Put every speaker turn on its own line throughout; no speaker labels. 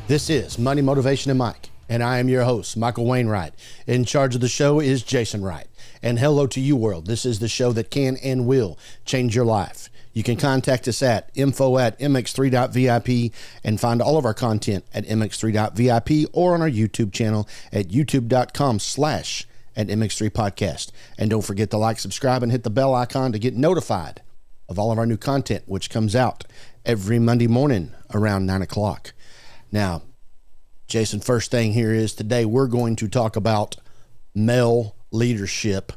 This is Money, Motivation, and Mike, and I am your host, Michael Wainwright. In charge of the show is Jason Wright. And hello to you, world. This is the show that can and will change your life. You can contact us at info@mx3.vip and find all of our content at mx3.vip or on our YouTube channel at youtube.com/@mx3podcast. And don't forget to like, subscribe, and hit the bell icon to get notified of all of our new content, which comes out every Monday morning around 9 o'clock. Now, Jason, first thing here is today we're going to talk about male leadership,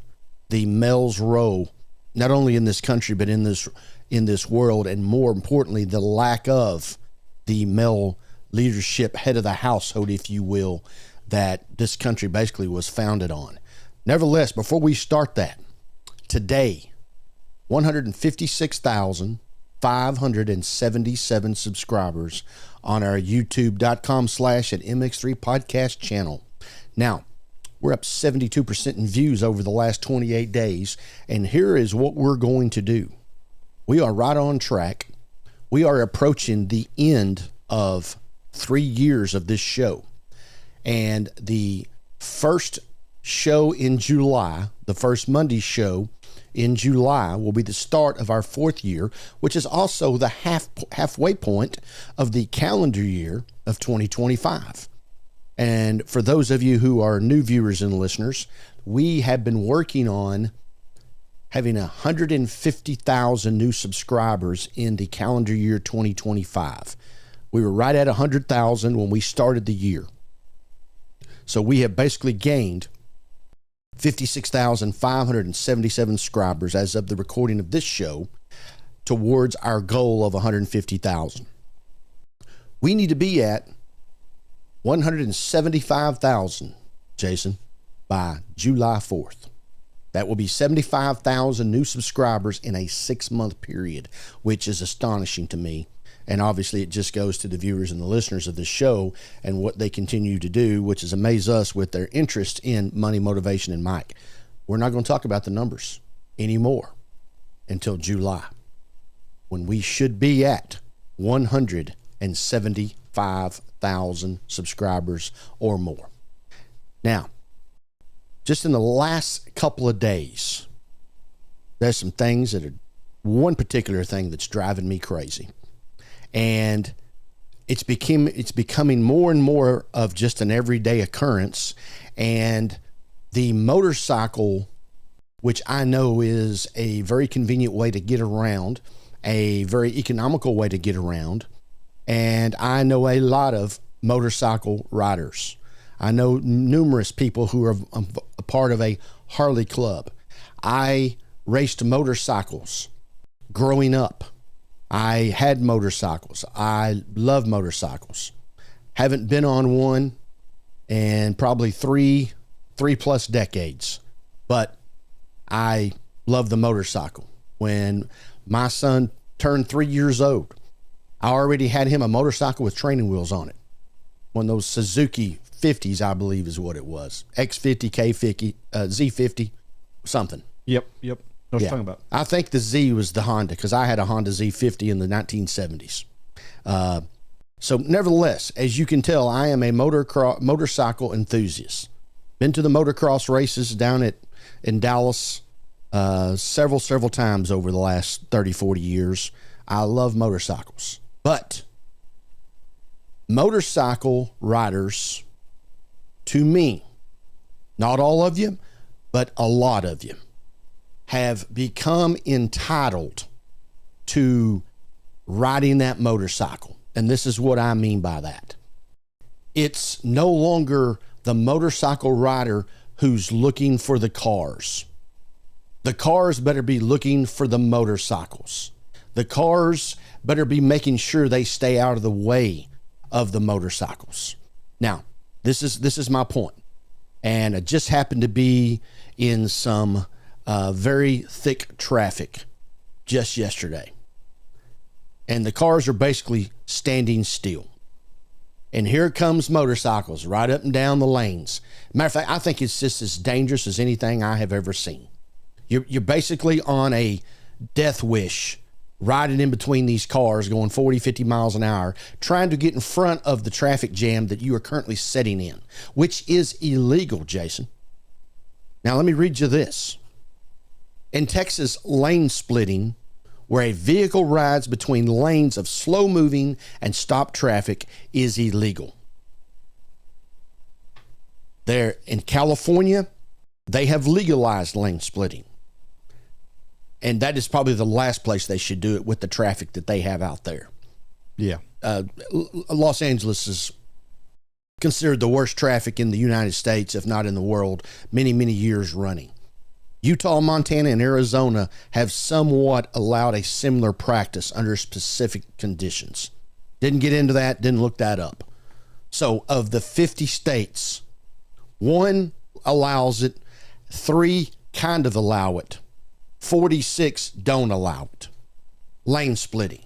the male's role, not only in this country, but in this world, and more importantly, the lack of the male leadership, head of the household, if you will, that this country basically was founded on. Nevertheless, before we start that, today, 156,577 subscribers on our youtube.com/@mx3 podcast channel. Now, we're up 72% in views over the last 28 days. And here is what we're going to do. We are right on track. We are approaching the end of 3 years of this show. And the first show in July, the first Monday show in July, will be the start of our 4th year, which is also the halfway point of the calendar year of 2025. And for those of you who are new viewers and listeners, we have been working on having 150,000 new subscribers in the calendar year 2025. We were right at 100,000 when we started the year. So we have basically gained 56,577 subscribers as of the recording of this show towards our goal of 150,000. We need to be at 175,000, Jason, by July 4th. That will be 75,000 new subscribers in a 6-month period, which is astonishing to me. And obviously it just goes to the viewers and the listeners of this show and what they continue to do, which is amaze us with their interest in money, motivation, and Mike. We're not going to talk about the numbers anymore until July, when we should be at 175,000 subscribers or more. Now, just in the last couple of days, there's some things that are, one particular thing that's driving me crazy. And it's becoming more and more of just an everyday occurrence. And the motorcycle, which I know is a very convenient way to get around, a very economical way to get around. And I know a lot of motorcycle riders. I know numerous people who are a part of a Harley club. I raced motorcycles growing up. I had motorcycles. I love motorcycles. Haven't been on one in probably three plus decades, but I love the motorcycle. When my son turned 3 years old, I already had him a motorcycle with training wheels on it. One of those Suzuki 50s, I believe is what it was. X50, K50, Z50, something.
Yep. What you're talking about. I
think the Z was the Honda, because I had a Honda Z50 in the 1970s. So nevertheless, as you can tell, I am a motorcycle enthusiast. Been to the motocross races down in Dallas several times over the last 30, 40 years. I love motorcycles. But motorcycle riders, to me, not all of you, but a lot of you, have become entitled to riding that motorcycle. And this is what I mean by that. It's no longer the motorcycle rider who's looking for the cars. The cars better be looking for the motorcycles. The cars better be making sure they stay out of the way of the motorcycles. Now, this is my point. And I just happened to be in some very thick traffic just yesterday. And the cars are basically standing still. And here comes motorcycles right up and down the lanes. Matter of fact, I think it's just as dangerous as anything I have ever seen. You're basically on a death wish riding in between these cars going 40, 50 miles an hour, trying to get in front of the traffic jam that you are currently sitting in, which is illegal, Jason. Now, let me read you this. In Texas, lane splitting, where a vehicle rides between lanes of slow-moving and stopped traffic, is illegal. There in California, they have legalized lane splitting. And that is probably the last place they should do it with the traffic that they have out there.
Yeah.
Los Angeles is considered the worst traffic in the United States, if not in the world, many, many years running. Utah, Montana, and Arizona have somewhat allowed a similar practice under specific conditions. Didn't get into that, didn't look that up. So of the 50 states, 1 allows it, 3 kind of allow it, 46 don't allow it. Lane splitting.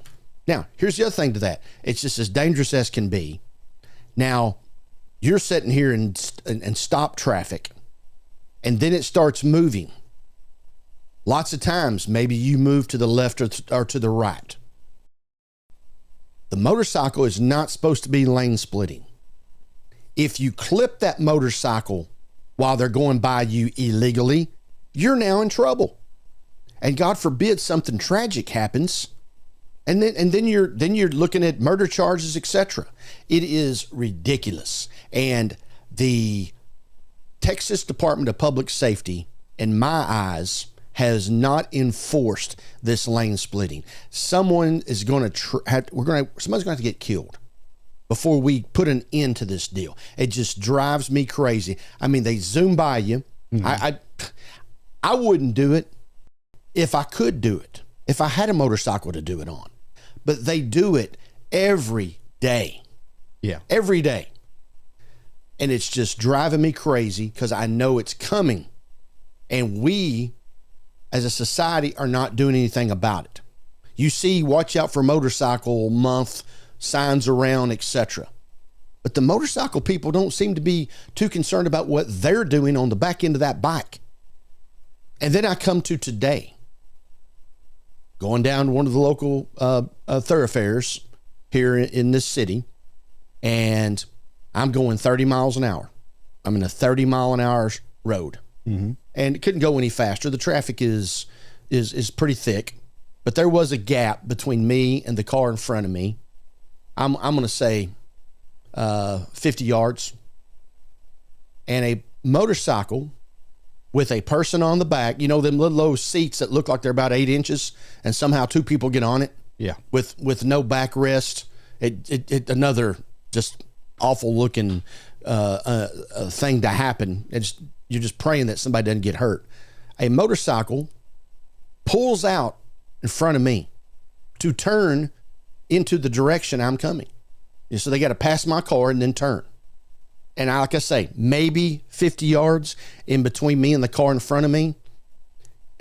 Now, here's the other thing to that. It's just as dangerous as can be. Now, you're sitting here and stop traffic, and then it starts moving. Lots of times, maybe you move to the left or to the right. The motorcycle is not supposed to be lane splitting. If you clip that motorcycle while they're going by you illegally, you're now in trouble. And God forbid something tragic happens, and then you're looking at murder charges, etc. It is ridiculous. And the Texas Department of Public Safety, in my eyes, has not enforced this lane splitting. Somebody's going to have to get killed before we put an end to this deal. It just drives me crazy. I mean, they zoom by you. Mm-hmm. I wouldn't do it if I could do it, if I had a motorcycle to do it on. But they do it every day.
Yeah.
Every day. And it's just driving me crazy because I know it's coming. And we, as a society, are not doing anything about it. You see, watch out for motorcycle month signs around, etc. But the motorcycle people don't seem to be too concerned about what they're doing on the back end of that bike. And then I come to today, going down one of the local thoroughfares here in this city, and I'm going 30 miles an hour. I'm in a 30 mile an hour road. Mm-hmm. And it couldn't go any faster. The traffic is pretty thick, but there was a gap between me and the car in front of me. I'm going to say 50 yards, and a motorcycle with a person on the back, you know, them little low seats that look like they're about 8 inches, and somehow 2 people get on it.
Yeah.
With no backrest. It another just awful looking thing to happen. You're just praying that somebody doesn't get hurt. A motorcycle pulls out in front of me to turn into the direction I'm coming. And so they got to pass my car and then turn. And like I say, maybe 50 yards in between me and the car in front of me,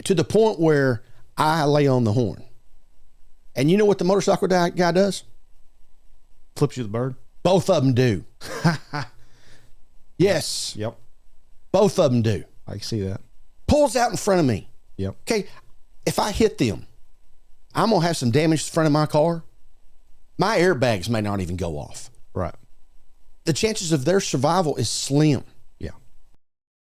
to the point where I lay on the horn. And you know what the motorcycle guy does?
Flips you the bird?
Both of them do. Yes.
Yep.
Both of them do.
I can see that.
Pulls out in front of me.
Yep.
Okay, if I hit them, I'm going to have some damage to the front of my car. My airbags may not even go off.
Right.
The chances of their survival is slim.
Yeah.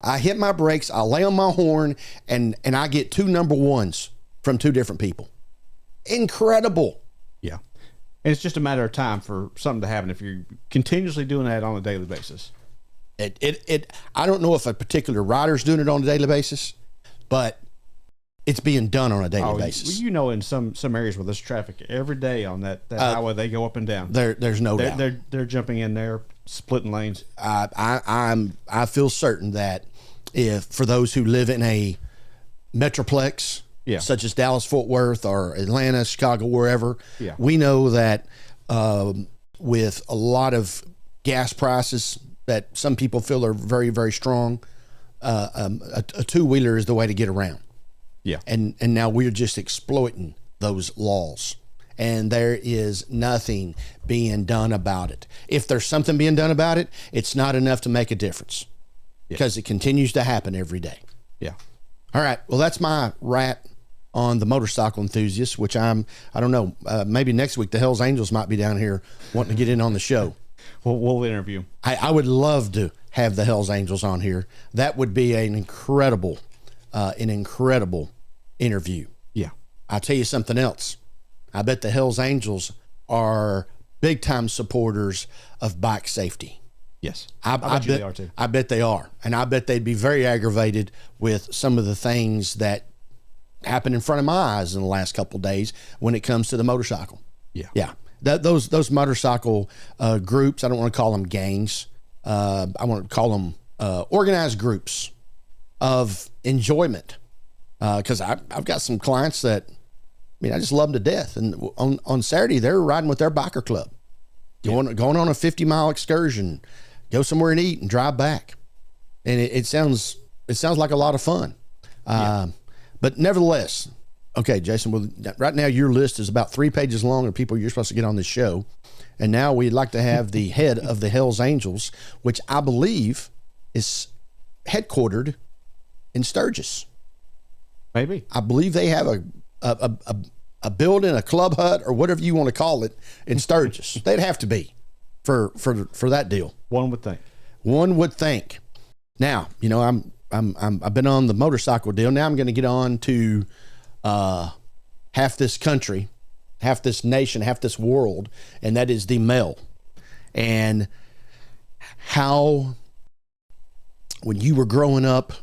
I hit my brakes, I lay on my horn, and I get 2 number ones from 2 different people. Incredible.
Yeah. And it's just a matter of time for something to happen if you're continuously doing that on a daily basis.
I don't know if a particular rider's doing it on a daily basis, but it's being done on a daily basis.
You know, in some areas where there's traffic every day on that highway, they go up and down.
There's no doubt.
They're jumping in there, splitting lanes.
I feel certain that if for those who live in a metroplex, such as Dallas, Fort Worth, or Atlanta, Chicago, wherever, we know that with a lot of gas prices that some people feel are very, very strong, a 2-wheeler is the way to get around.
Yeah.
And now we're just exploiting those laws, and there is nothing being done about it. If there's something being done about it, it's not enough to make a difference because it continues to happen every day.
Yeah.
All right. Well, that's my rant on the Motorcycle Enthusiast, which I don't know, maybe next week the Hells Angels might be down here wanting to get in on the show.
We'll interview.
I would love to have the Hells Angels on here. That would be an incredible interview.
Yeah.
I'll tell you something else. I bet the Hells Angels are big time supporters of bike safety.
Yes.
I bet
they are too.
I bet they are. And I bet they'd be very aggravated with some of the things that happened in front of my eyes in the last couple of days when it comes to the motorcycle.
Yeah.
Yeah. Those motorcycle groups, I don't want to call them gangs. I want to call them organized groups of enjoyment. Because I've got some clients that, I just love them to death. And on Saturday, they're riding with their biker club. Going on a 50-mile excursion, go somewhere and eat and drive back. And it sounds like a lot of fun. But nevertheless, okay, Jason, well, right now your list is about 3 pages long of people you're supposed to get on this show. And now we'd like to have the head of the Hells Angels, which I believe is headquartered in Sturgis.
Maybe.
I believe they have a building, a club hut, or whatever you want to call it in Sturgis. They'd have to be for that deal.
One would think.
One would think. Now, I've been on the motorcycle deal. Now I'm going to get on to half this country, half this nation, half this world, and that is the male. And how, when you were growing up,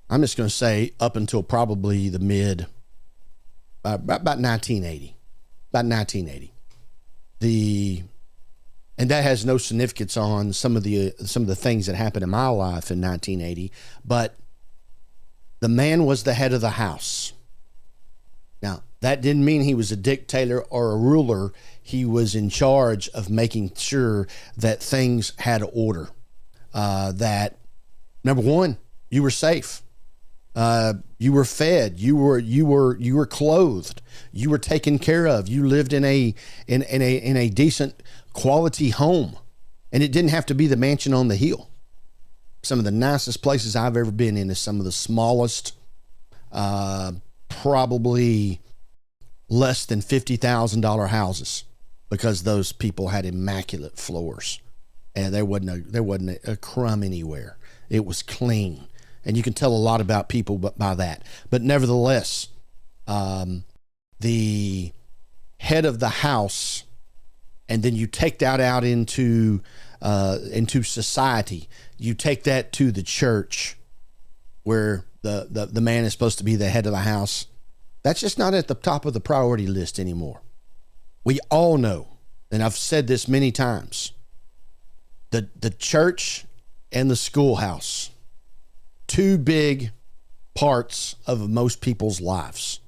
I'm just going to say up until probably the mid, about 1980, and that has no significance on some of the things that happened in my life in 1980, but the man was the head of the house. Now, that didn't mean he was a dictator or a ruler. He was in charge of making sure that things had order. That, number one, you were safe. You were fed. You were clothed. You were taken care of. You lived in a decent quality home, and it didn't have to be the mansion on the hill. Some of the nicest places I've ever been in is some of the smallest, probably less than $50,000 houses, because those people had immaculate floors, and there wasn't a crumb anywhere. It was clean. And you can tell a lot about people by that. But nevertheless, the head of the house, and then you take that out into society. You take that to the church, where the man is supposed to be the head of the house. That's just not at the top of the priority list anymore. We all know, and I've said this many times, the church and the schoolhouse, two big parts of most people's lives.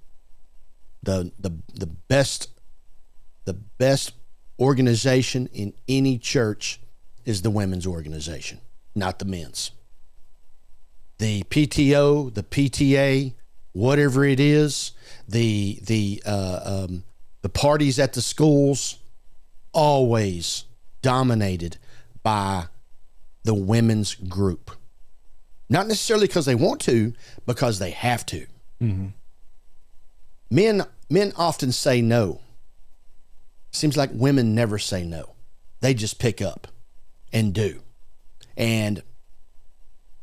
The best organization in any church is the women's organization, not the men's. The PTO, the PTA, whatever it is, the parties at the schools, always dominated by the women's group. Not necessarily because they want to, because they have to.
Mm-hmm.
Men often say no. Seems like women never say no. They just pick up and do. And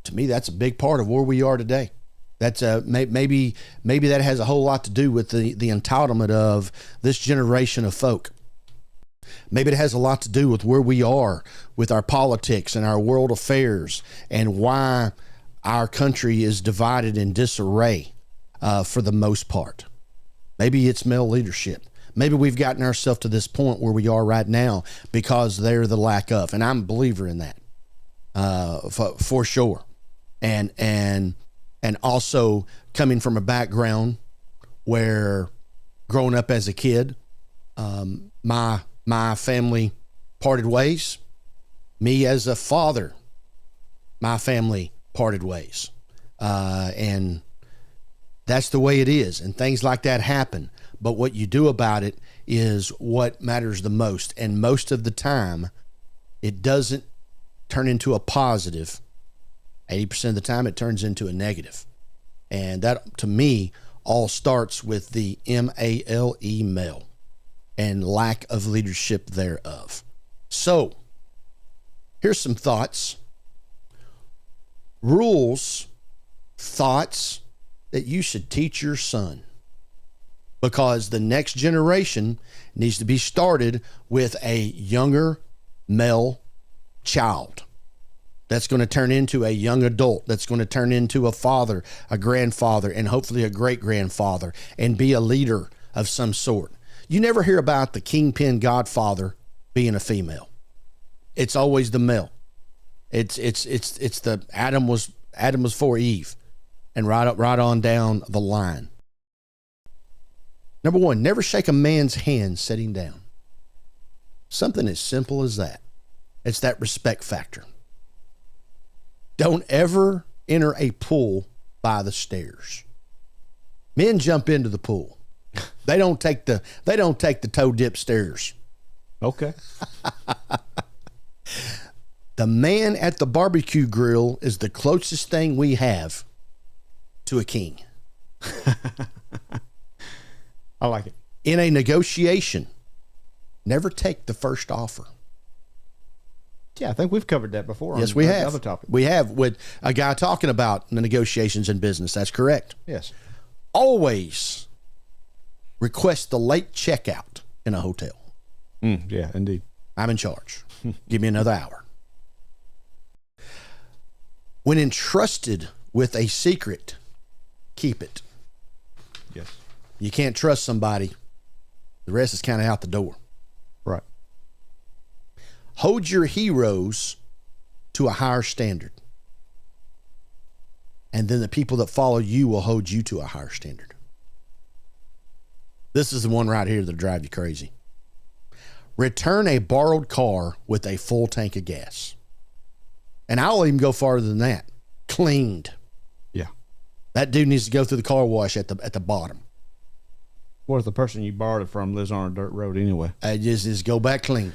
to me, that's a big part of where we are today. That's maybe that has a whole lot to do with the entitlement of this generation of folk. Maybe it has a lot to do with where we are with our politics and our world affairs, and why our country is divided in disarray for the most part. Maybe it's male leadership. Maybe we've gotten ourselves to this point where we are right now because they're the lack of, and I'm a believer in that for sure. And also coming from a background where, growing up as a kid, my family parted ways. Me as a father, my family parted ways. And that's the way it is. And things like that happen. But what you do about it is what matters the most. And most of the time, it doesn't turn into a positive. 80% of the time, it turns into a negative. And that, to me, all starts with the MALE, male, and lack of leadership thereof. So, here's some thoughts, rules, thoughts that you should teach your son, because the next generation needs to be started with a younger male child that's going to turn into a young adult, that's going to turn into a father, a grandfather, and hopefully a great-grandfather, and be a leader of some sort. You never hear about the kingpin godfather being a female. It's always the male. It's the Adam was for Eve, and right on down the line. Number one, never shake a man's hand sitting down. Something as simple as that. It's that respect factor. Don't ever enter a pool by the stairs. Men jump into the pool. They don't take the toe dip stairs.
Okay.
The man at the barbecue grill is the closest thing we have to a king.
I like it.
In a negotiation, never take the first offer.
Yeah, I think we've covered that before.
Yes, we have.
Other topic.
We have, with a guy talking about the negotiations in business. That's correct.
Yes.
Always request the late checkout in a hotel.
Yeah, indeed.
I'm in charge. Give me another hour. When entrusted with a secret, keep it.
Yes.
You can't trust somebody. The rest is kind of out the door.
Right.
Hold your heroes to a higher standard. And then the people that follow you will hold you to a higher standard. This is the one right here that'll drive you crazy. Return a borrowed car with a full tank of gas. And I'll even go farther than that. Cleaned.
Yeah.
That dude needs to go through the car wash at the bottom.
What if the person you borrowed it from lives on a dirt road anyway?
Just go back clean.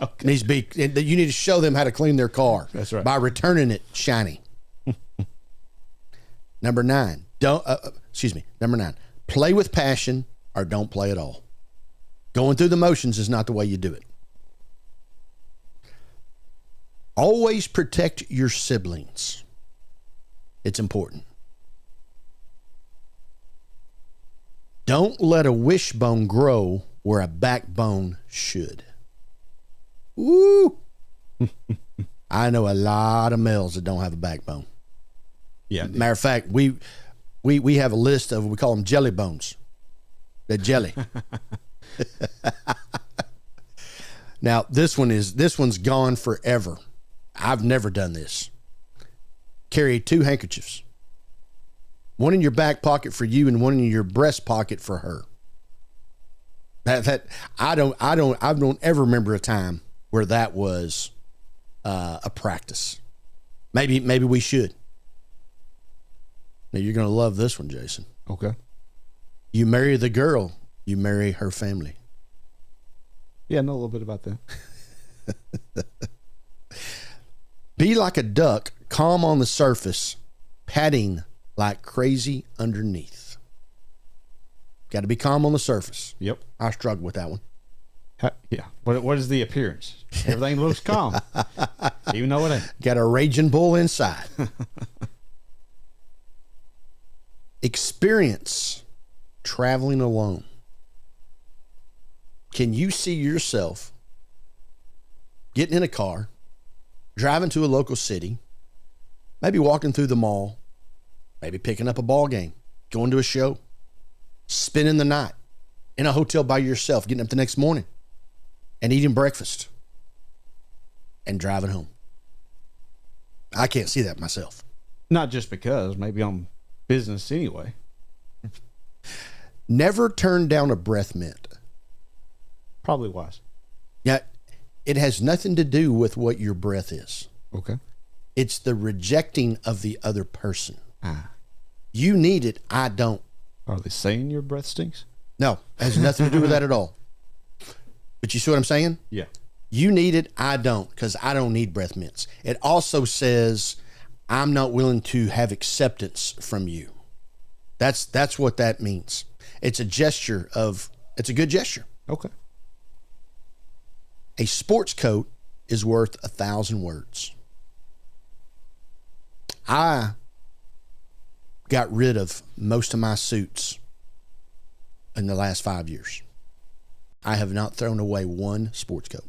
Okay.
Needs to be. You need to show them how to clean their car.
That's right.
By returning it shiny. Number 9. Number 9. Play with passion or don't play at all. Going through the motions is not the way you do it. Always protect your siblings. It's important. Don't let a wishbone grow where a backbone should. Woo! I know a lot of males that don't have a backbone.
Yeah.
Matter of fact, we have a list of, we call them jelly bones. They're jelly. Now, this one's gone forever. I've never done this. Carry 2 handkerchiefs. One in your back pocket for you and one in your breast pocket for her. I don't ever remember a time where that was a practice. Maybe we should. Now you're going to love this one, Jason.
Okay.
You marry the girl, you marry her family.
Yeah, I know a little bit about that.
Be like a duck, calm on the surface, padding like crazy underneath. Got to be calm on the surface.
Yep.
I struggle with that one.
Yeah. What is the appearance? Everything looks calm, even though it ain't.
Got a raging bull inside. Experience traveling alone. Can you see yourself getting in a car, driving to a local city, maybe walking through the mall, maybe picking up a ball game, going to a show, spending the night in a hotel by yourself, getting up the next morning and eating breakfast and driving home? I can't see that myself.
Not just because, maybe on business anyway.
Never turn down a breath mint.
Probably wise.
Yeah, it has nothing to do with what your breath is.
Okay.
It's the rejecting of the other person.
Ah.
You need it, I don't.
Are they saying your breath stinks?
No, it has nothing to do with that at all. But you see what I'm saying?
Yeah.
You need it, I don't, because I don't need breath mints. It also says, I'm not willing to have acceptance from you. That's what that means. It's a it's a good gesture.
Okay.
A sports coat is worth 1,000 words. I got rid of most of my suits in the last 5 years. I have not thrown away one sports coat.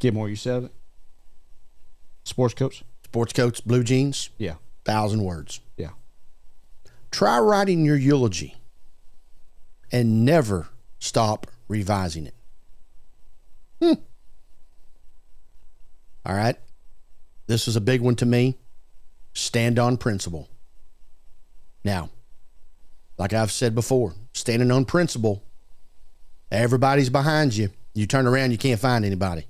Get more, you said it? Sports coats?
Sports coats, blue jeans,
Yeah.
1,000 words.
Yeah.
Try writing your eulogy and never stop revising it. All right. This was a big one to me. Stand on principle. Now, like I've said before, standing on principle, everybody's behind you. You turn around, you can't find anybody.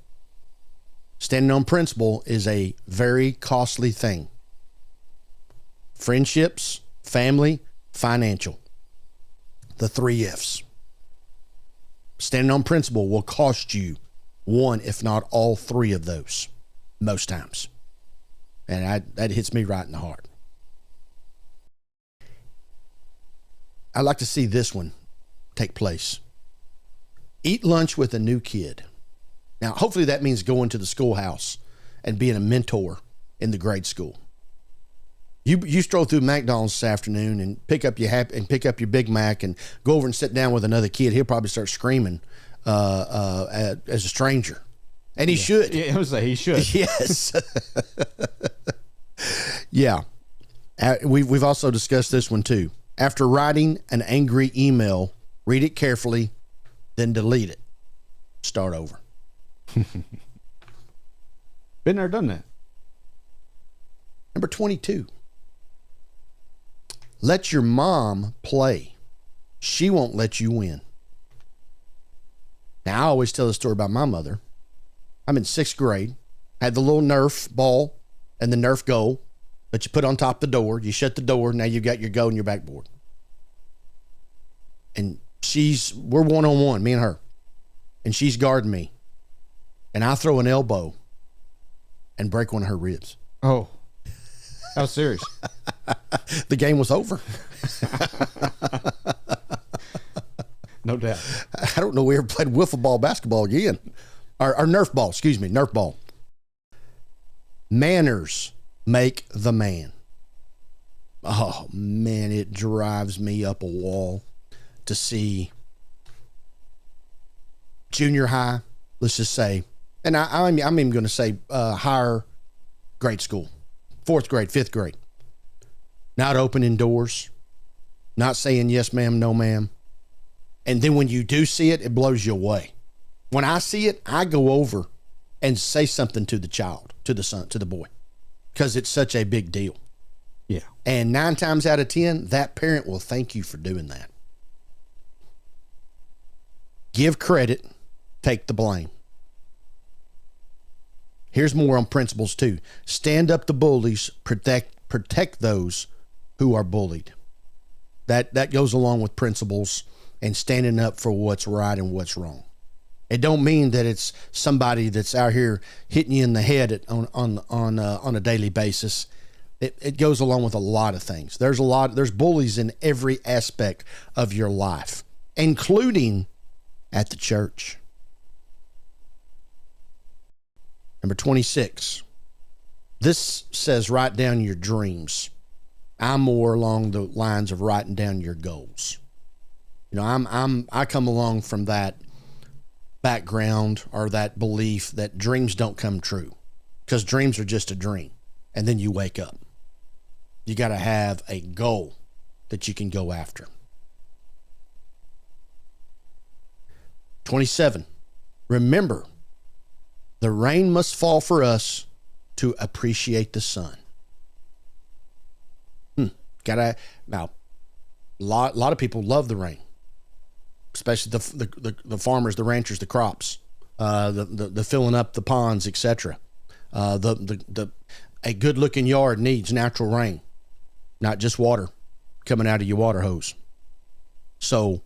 Standing on principle is a very costly thing. Friendships, family, financial. The 3 F's. Standing on principle will cost you one, if not all 3 of those, most times. And that hits me right in the heart. I'd like to see this one take place. Eat lunch with a new kid. Now, hopefully that means going to the schoolhouse and being a mentor in the grade school. You stroll through McDonald's this afternoon and pick up your Big Mac and go over and sit down with another kid. He'll probably start screaming as a stranger, and he should.
Yeah, I was like, he should.
Yes. Yeah. We've also discussed this one too. After writing an angry email, read it carefully, then delete it. Start over.
Been there, done that.
Number 22. Let your mom play. She won't let you win. Now, I always tell the story about my mother. I'm in 6th grade. I had the little Nerf ball and the Nerf goal that you put on top of the door. You shut the door. Now you've got your go and your backboard. And we're one-on-one, me and her. And she's guarding me. And I throw an elbow and break one of her ribs.
Oh. How serious?
The game was over.
No doubt.
I don't know we ever played wiffle ball basketball again. Or Nerf ball, Nerf ball. Manners make the man. Oh, man, it drives me up a wall to see junior high, let's just say, and I'm even going to say higher grade school, 4th grade, 5th grade. Not opening doors, not saying yes, ma'am, no, ma'am. And then when you do see it, it blows you away. When I see it, I go over and say something to the child, to the son, to the boy, because it's such a big deal.
Yeah.
And 9 times out of 10, that parent will thank you for doing that. Give credit, take the blame. Here's more on principles too. Stand up to bullies, protect those who are bullied. That goes along with principles and standing up for what's right and what's wrong. It don't mean that it's somebody that's out here hitting you in the head on a daily basis. It goes along with a lot of things. There's bullies in every aspect of your life, including at the church. Number 26. This says write down your dreams. I'm more along the lines of writing down your goals. You know, I come along from that background or that belief that dreams don't come true, because dreams are just a dream and then you wake up. You got to have a goal that you can go after. 27. Remember, the rain must fall for us to appreciate the sun. Now, a lot of people love the rain, especially the farmers, the ranchers, the crops, the filling up the ponds, etc. A good looking yard needs natural rain, not just water coming out of your water hose. So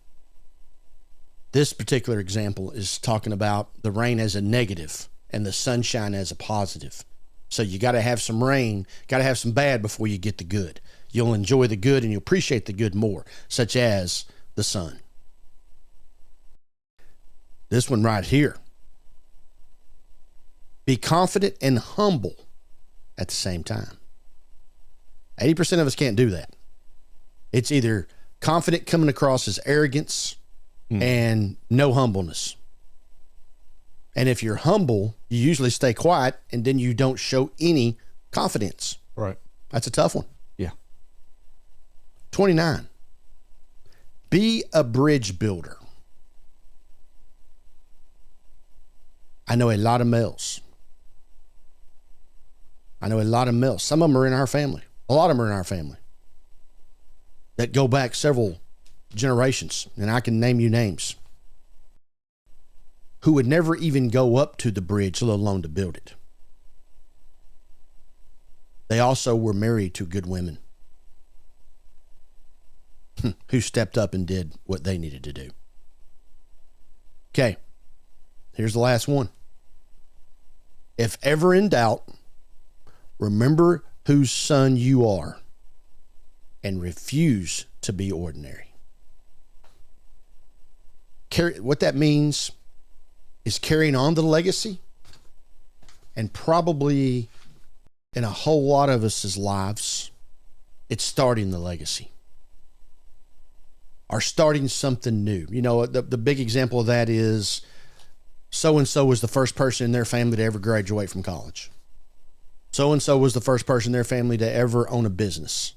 this particular example is talking about the rain as a negative and the sunshine as a positive. So you got to have some rain, got to have some bad before you get the good. you'll enjoy the good and you'll appreciate the good more, such as the sun. This one right here. Be confident and humble at the same time. 80% of us can't do that. It's either confident coming across as arrogance and no humbleness. And if you're humble, you usually stay quiet and then you don't show any confidence.
Right.
That's a tough one.
Yeah.
29. Be a bridge builder. I know a lot of males. Some of them are in our family. A lot of them are in our family that go back several generations, and I can name you names, who would never even go up to the bridge, let alone to build it. They also were married to good women who stepped up and did what they needed to do. Okay, here's the last one. If ever in doubt, remember whose son you are and refuse to be ordinary. What that means is carrying on the legacy, and probably in a whole lot of us' lives, it's starting the legacy or starting something new. You know, the big example of that is so-and-so was the first person in their family to ever graduate from college. So-and-so was the first person in their family to ever own a business.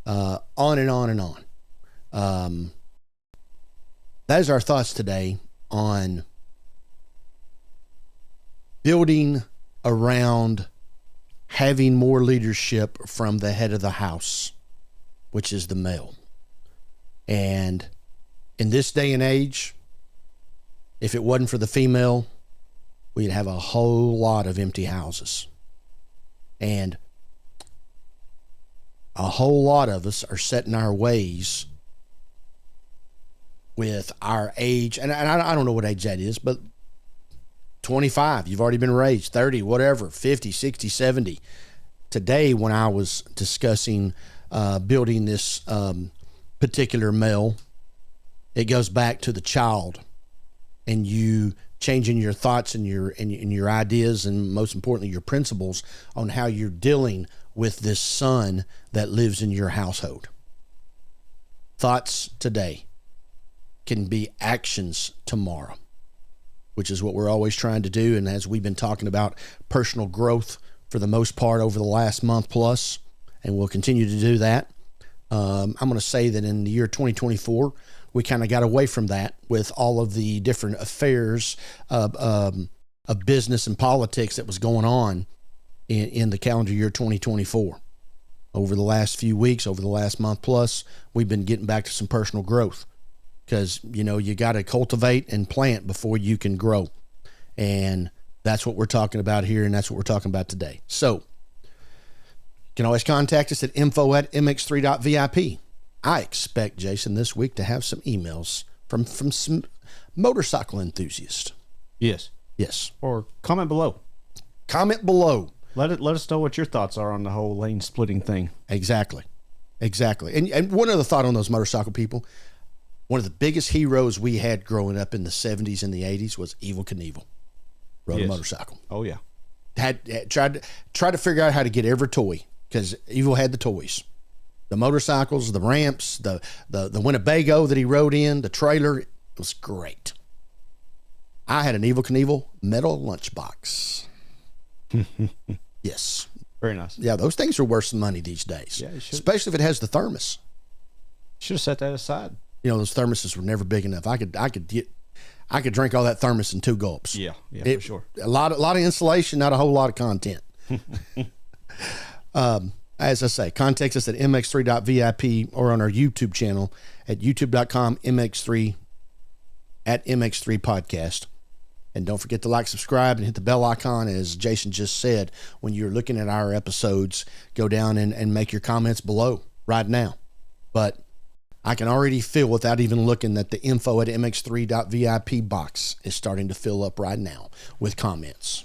On and on and on. That is our thoughts today on building around having more leadership from the head of the house, which is the male. And in this day and age, if it wasn't for the female, we'd have a whole lot of empty houses. And a whole lot of us are set in our ways with our age. And I don't know what age that is, but 25, you've already been raised, 30, whatever, 50, 60, 70. Today, when I was discussing building this particular male, it goes back to the child and you changing your thoughts and your ideas, and most importantly, your principles on how you're dealing with this son that lives in your household. Thoughts today can be actions tomorrow, which is what we're always trying to do. And as we've been talking about personal growth for the most part over the last month plus, and we'll continue to do that. I'm going to say that in the year 2024, we kind of got away from that with all of the different affairs of business and politics that was going on in the calendar year 2024. Over the last few weeks, over the last month plus, we've been getting back to some personal growth, because, you know, you got to cultivate and plant before you can grow. And that's what we're talking about here, and that's what we're talking about today. So you can always contact us at info@mx3.vip. I expect, Jason, this week to have some emails from some motorcycle enthusiasts.
Yes.
Yes.
Or comment below.
Comment below.
Let us know what your thoughts are on the whole lane splitting thing. Exactly.
And one other thought on those motorcycle people. One of the biggest heroes we had growing up in the 70s and the 80s was Evel Knievel. Rode a motorcycle.
Oh, yeah.
Had tried to figure out how to get every toy, because Evel had the toys. The motorcycles, the ramps, the Winnebago that he rode in, the trailer. It was great. I had an Evel Knievel metal lunchbox. Yes.
Very nice.
Yeah, those things are worth some money these days.
Yeah,
especially if it has the thermos.
Should have set that aside.
You know, those thermoses were never big enough. I could drink all that thermos in 2 gulps.
Yeah, for sure.
A lot of insulation, not a whole lot of content. As I say, contact us at mx3.vip or on our YouTube channel at youtube.com mx3 at MX3 podcast. And don't forget to like, subscribe, and hit the bell icon. As Jason just said, when you're looking at our episodes, go down and make your comments below right now. But I can already feel, without even looking, that the info@mx3.vip box is starting to fill up right now with comments.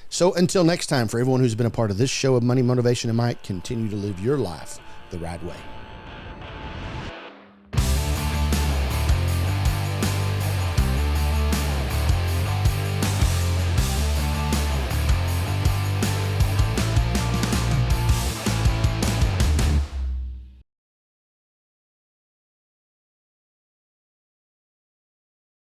So until next time, for everyone who's been a part of this show of Money, Motivation, and Might, continue to live your life the right way.